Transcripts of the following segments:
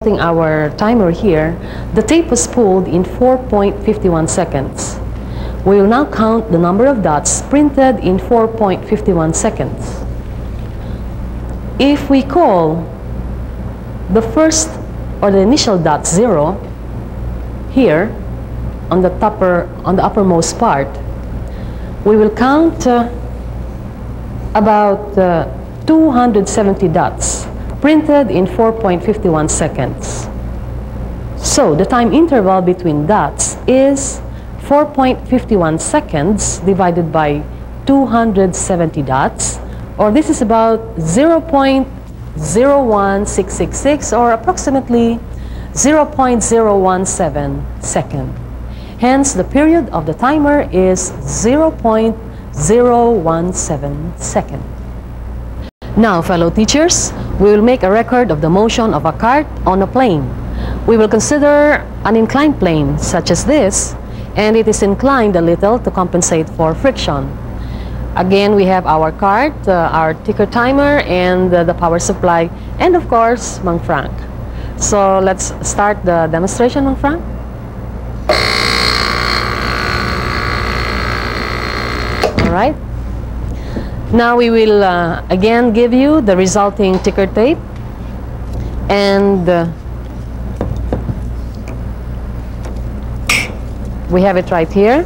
starting our timer here, the tape was pulled in 4.51 seconds. We will now count the number of dots printed in 4.51 seconds. If we call the first or the initial dot 0 here on the uppermost part, we will count about 270 dots printed in 4.51 seconds. So the time interval between dots is 4.51 seconds divided by 270 dots, or this is about 0.01666 or approximately 0.017 second. Hence, the period of the timer is 0.017 second. Now, fellow teachers, we will make a record of the motion of a cart on a plane. We will consider an inclined plane such as this, and it is inclined a little to compensate for friction. Again, we have our cart, our ticker timer, and the power supply, and of course, Mang Frank. So let's start the demonstration, Mang Frank. All right. Now we will again give you the resulting ticker tape, and we have it right here.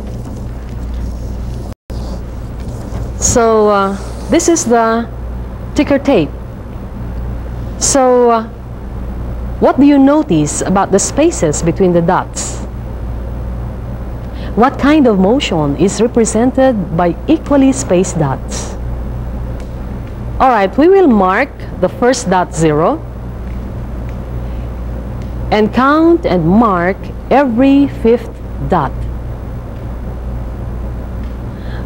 So this is the ticker tape. So what do you notice about the spaces between the dots? What kind of motion is represented by equally spaced dots? Alright, we will mark the first dot 0 and count and mark every fifth dot.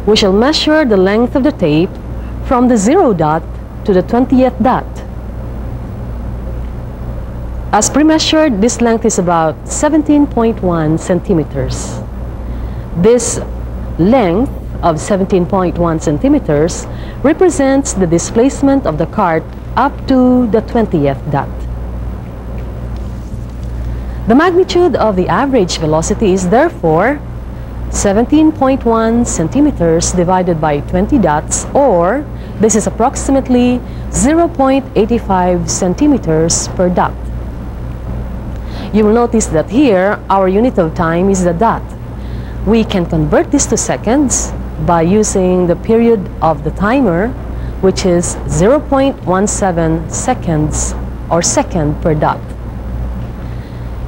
We shall measure the length of the tape from the 0 dot to the 20th dot. As pre-measured, this length is about 17.1 centimeters. This length of 17.1 centimeters represents the displacement of the cart up to the 20th dot. The magnitude of the average velocity is therefore 17.1 centimeters divided by 20 dots, or this is approximately 0.85 centimeters per dot. You will notice that here our unit of time is the dot. We can convert this to seconds by using the period of the timer, which is 0.17 seconds or second per dot.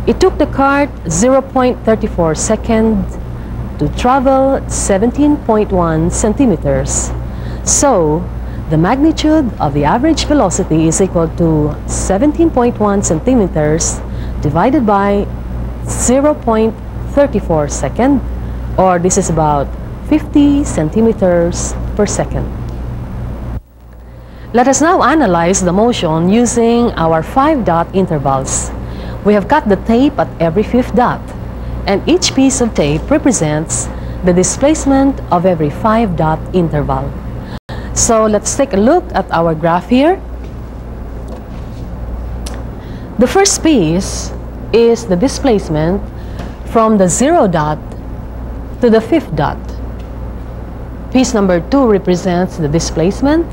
It took the cart 0.34 seconds to travel 17.1 centimeters. So the magnitude of the average velocity is equal to 17.1 centimeters divided by 0.34 second, or this is about 50 centimeters per second. Let us now analyze the motion using our 5-dot intervals. We have cut the tape at every fifth dot, and each piece of tape represents the displacement of every 5-dot interval. So let's take a look at our graph here. The first piece is the displacement from the 0 dot to the 5th dot. Piece number 2 represents the displacement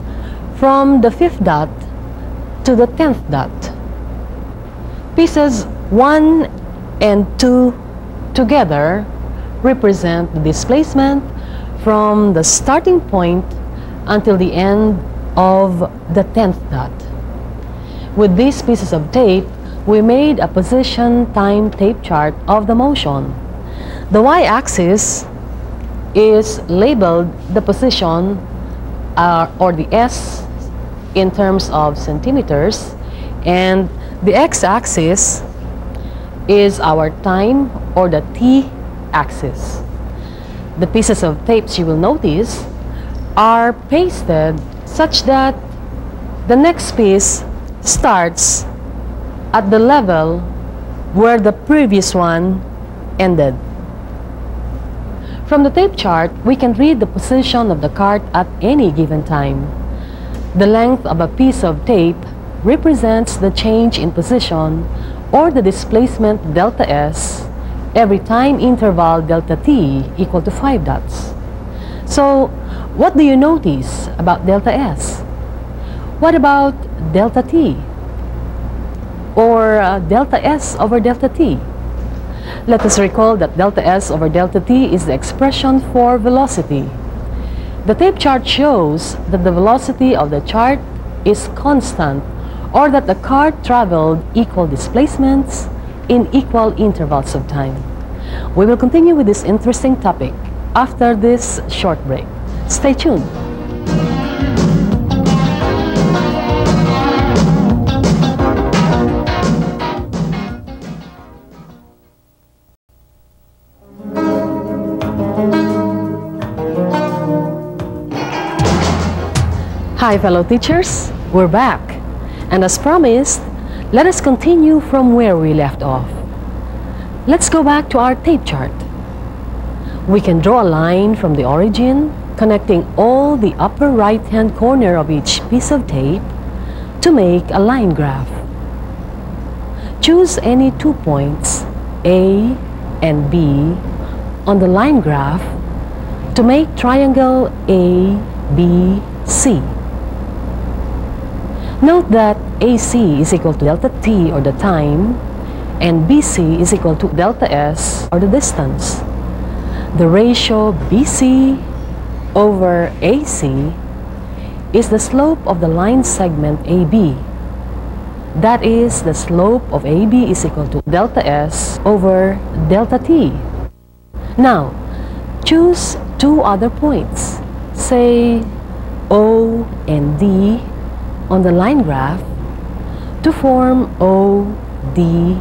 from the 5th dot to the 10th dot. Pieces 1 and 2 together represent the displacement from the starting point until the end of the 10th dot. With these pieces of tape, we made a position time tape chart of the motion. The y-axis is labeled the position or the S in terms of centimeters, and the x-axis is our time or the t-axis. The pieces of tapes, you will notice, are pasted such that the next piece starts at the level where the previous one ended. From the tape chart, we can read the position of the cart at any given time. The length of a piece of tape represents the change in position or the displacement delta S every time interval delta t equal to 5 dots. So, what do you notice about delta S? What about delta t? Or delta S over delta t? Let us recall that delta S over delta t is the expression for velocity. The tape chart shows that the velocity of the chart is constant, or that the car traveled equal displacements in equal intervals of time. We will continue with this interesting topic after this short break. Stay tuned. Hi fellow teachers, we're back. And as promised, let us continue from where we left off. Let's go back to our tape chart. We can draw a line from the origin, connecting all the upper right-hand corner of each piece of tape to make a line graph. Choose any 2 points, A and B, on the line graph to make triangle ABC. Note that AC is equal to delta t, or the time, and BC is equal to delta S, or the distance. The ratio BC over AC is the slope of the line segment AB. That is, the slope of AB is equal to delta S over delta t. Now, choose 2 other points, say O and D, on the line graph to form ODE.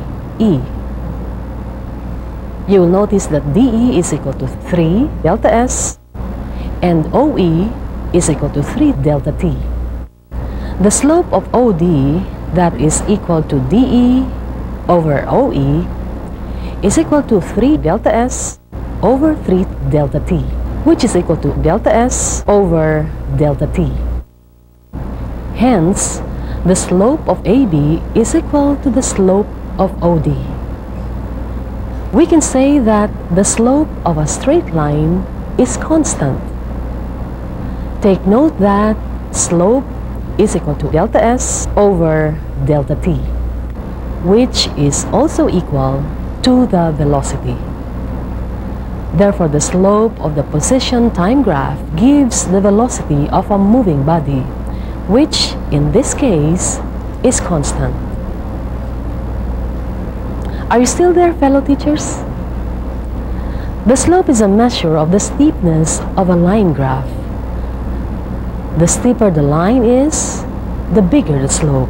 You will notice that DE is equal to 3 delta S and OE is equal to 3 delta T. The slope of OD, that is equal to DE over OE, is equal to 3 delta S over 3 delta T, which is equal to delta S over delta T. Hence, the slope of AB is equal to the slope of OD. We can say that the slope of a straight line is constant. Take note that slope is equal to delta S over delta T, which is also equal to the velocity. Therefore, the slope of the position time graph gives the velocity of a moving body, which in this case is constant. Are you still there, fellow teachers? The slope is a measure of the steepness of a line graph. The steeper the line is, the bigger the slope.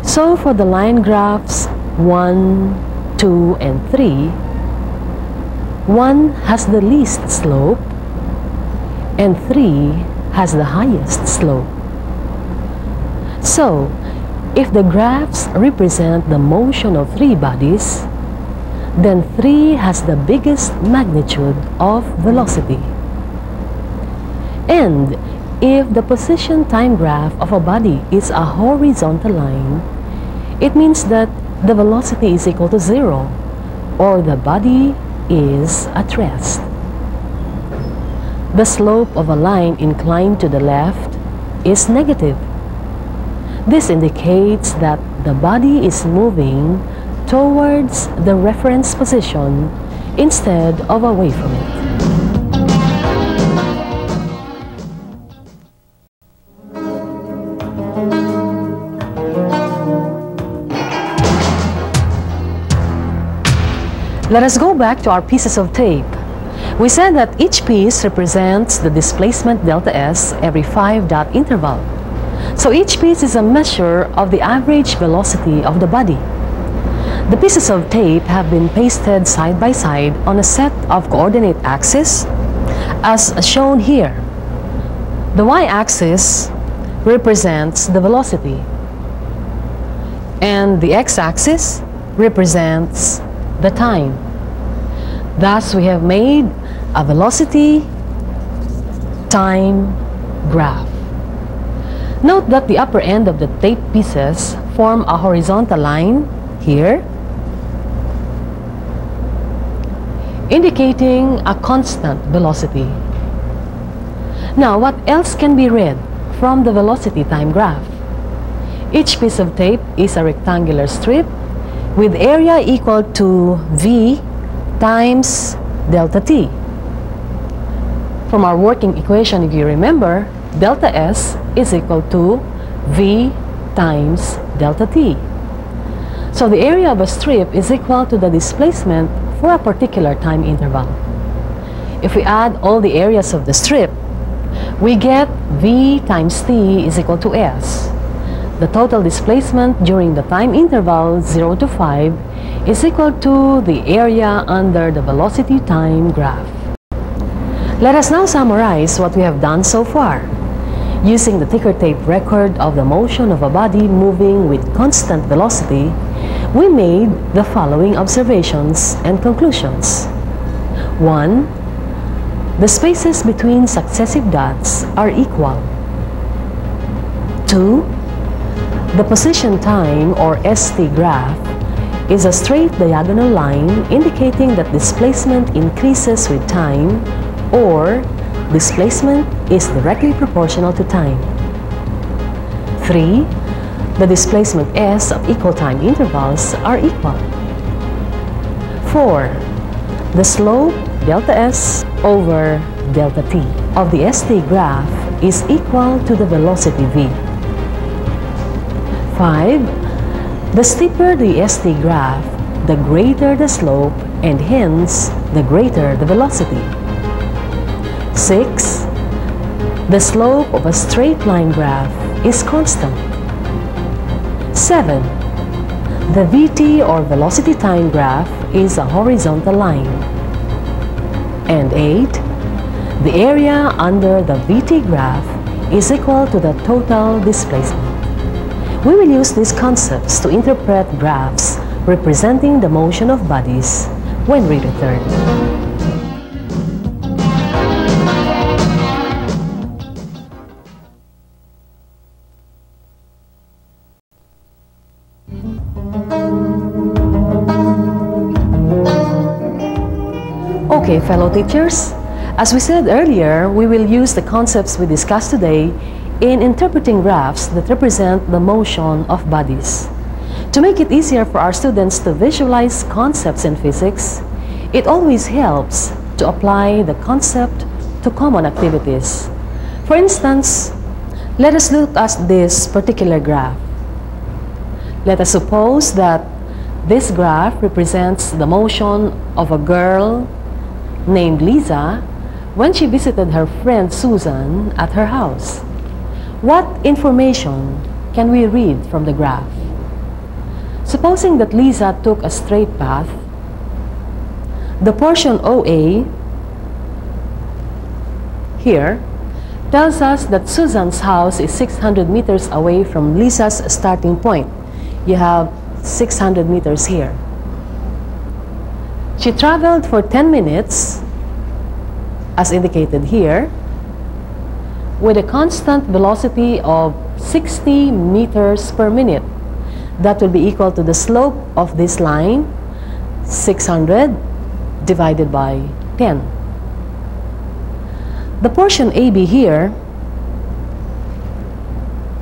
So for the line graphs 1, 2, and 3, 1 has the least slope and 3 has the highest slope. So, if the graphs represent the motion of 3 bodies, then 3 has the biggest magnitude of velocity. And if the position time graph of a body is a horizontal line, it means that the velocity is equal to 0, or the body is at rest. The slope of a line inclined to the left is negative. This indicates that the body is moving towards the reference position instead of away from it. Let us go back to our pieces of tape. We said that each piece represents the displacement delta S every 5-dot interval. So each piece is a measure of the average velocity of the body. The pieces of tape have been pasted side by side on a set of coordinate axes, as shown here. The y-axis represents the velocity, and the x-axis represents the time. Thus, we have made a velocity time graph. Note that the upper end of the tape pieces form a horizontal line here, indicating a constant velocity. Now, what else can be read from the velocity time graph? Each piece of tape is a rectangular strip with area equal to V times delta T. From our working equation, if you remember, delta S is equal to V times delta T. So the area of a strip is equal to the displacement for a particular time interval. If we add all the areas of the strip, we get V times T is equal to S. The total displacement during the time interval 0 to 5 is equal to the area under the velocity time graph. Let us now summarize what we have done so far. Using the ticker tape record of the motion of a body moving with constant velocity, we made the following observations and conclusions. 1. The spaces between successive dots are equal. 2. The position time or ST graph is a straight diagonal line indicating that displacement increases with time, or displacement is directly proportional to time. 3. The displacement S of equal time intervals are equal. 4. The slope delta S over delta T of the ST graph is equal to the velocity V. 5. The steeper the ST graph, the greater the slope and hence the greater the velocity. 6. The slope of a straight line graph is constant. 7. The VT or velocity time graph is a horizontal line. And 8. The area under the VT graph is equal to the total displacement. We will use these concepts to interpret graphs representing the motion of bodies when we return. Okay, fellow teachers, as we said earlier, we will use the concepts we discussed today in interpreting graphs that represent the motion of bodies. To make it easier for our students to visualize concepts in physics, it always helps to apply the concept to common activities. For instance, let us look at this particular graph. Let us suppose that this graph represents the motion of a girl named Lisa when she visited her friend Susan at her house. What information can we read from the graph? Supposing that Lisa took a straight path, the portion OA here tells us that Susan's house is 600 meters away from Lisa's starting point. You have 600 meters here. She traveled for 10 minutes, as indicated here, with a constant velocity of 60 meters per minute. That will be equal to the slope of this line, 600 divided by 10. The portion AB here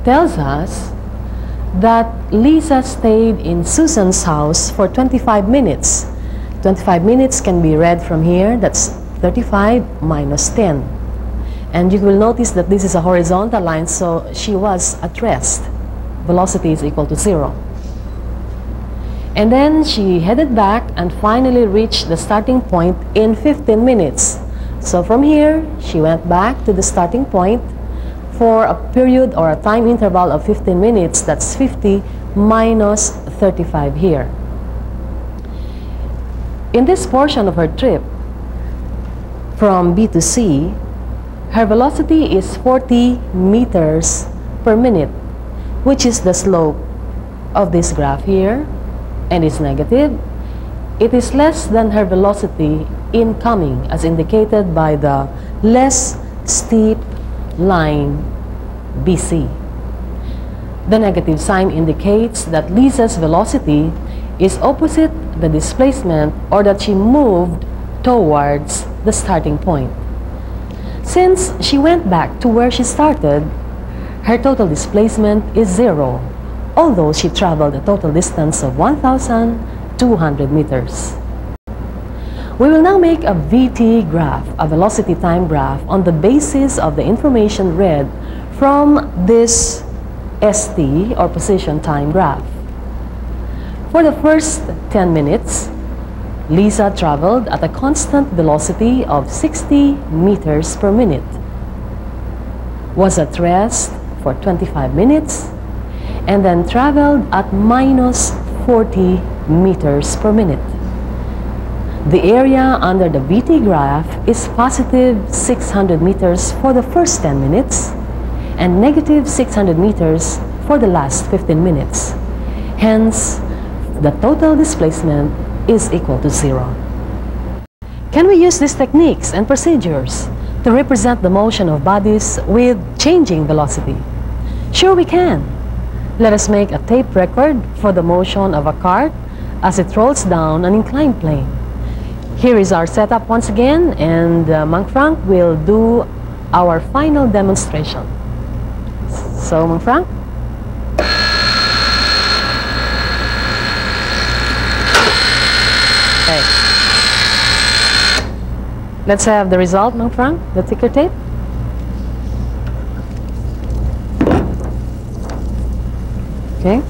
tells us that Lisa stayed in Susan's house for 25 minutes. 25 minutes can be read from here, that's 35 minus 10. And you will notice that this is a horizontal line, so she was at rest. Velocity is equal to 0. And then she headed back and finally reached the starting point in 15 minutes. So from here, she went back to the starting point for a period or a time interval of 15 minutes. That's 50 minus 35 here. In this portion of her trip, from B to C, her velocity is 40 meters per minute, which is the slope of this graph here, and is negative. It is less than her velocity incoming, as indicated by the less steep line BC. The negative sign indicates that Lisa's velocity is opposite the displacement, or that she moved towards the starting point. Since she went back to where she started, her total displacement is 0, although she traveled a total distance of 1,200 meters. We will now make a VT graph, a velocity time graph, on the basis of the information read from this ST, or position time graph. For the first 10 minutes, Lisa traveled at a constant velocity of 60 meters per minute, was at rest for 25 minutes, and then traveled at minus 40 meters per minute. The area under the VT graph is positive 600 meters for the first 10 minutes and negative 600 meters for the last 15 minutes. Hence, the total displacement is equal to 0. Can we use these techniques and procedures to represent the motion of bodies with changing velocity? Sure we can. Let us make a tape record for the motion of a cart as it rolls down an inclined plane. Here is our setup once again, and Mang Frank will do our final demonstration. So, Mang Frank? Okay. Let's have the result, Mang Frank, the ticker tape. Okay.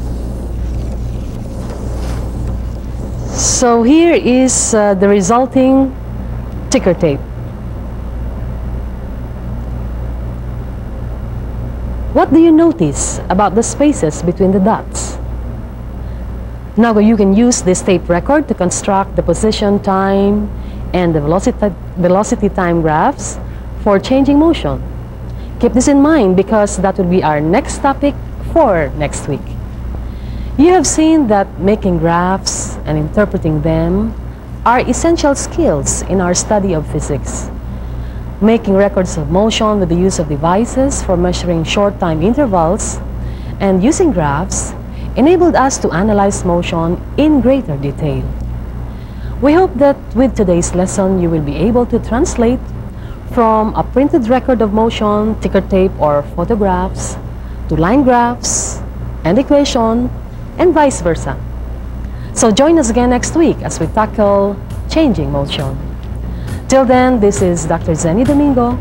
So here is the resulting ticker tape. What do you notice about the spaces between the dots? Now you can use this tape record to construct the position time and the velocity time graphs for changing motion. Keep this in mind because that will be our next topic for next week. You have seen that making graphs and interpreting them are essential skills in our study of physics. Making records of motion with the use of devices for measuring short time intervals and using graphs enabled us to analyze motion in greater detail. We hope that with today's lesson you will be able to translate from a printed record of motion, ticker tape, or photographs to line graphs and equation, and vice versa. So join us again next week as we tackle changing motion. Till then, this is Dr. Zenny Domingo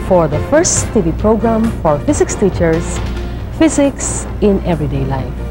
for the first TV program for physics teachers, Physics in Everyday Life.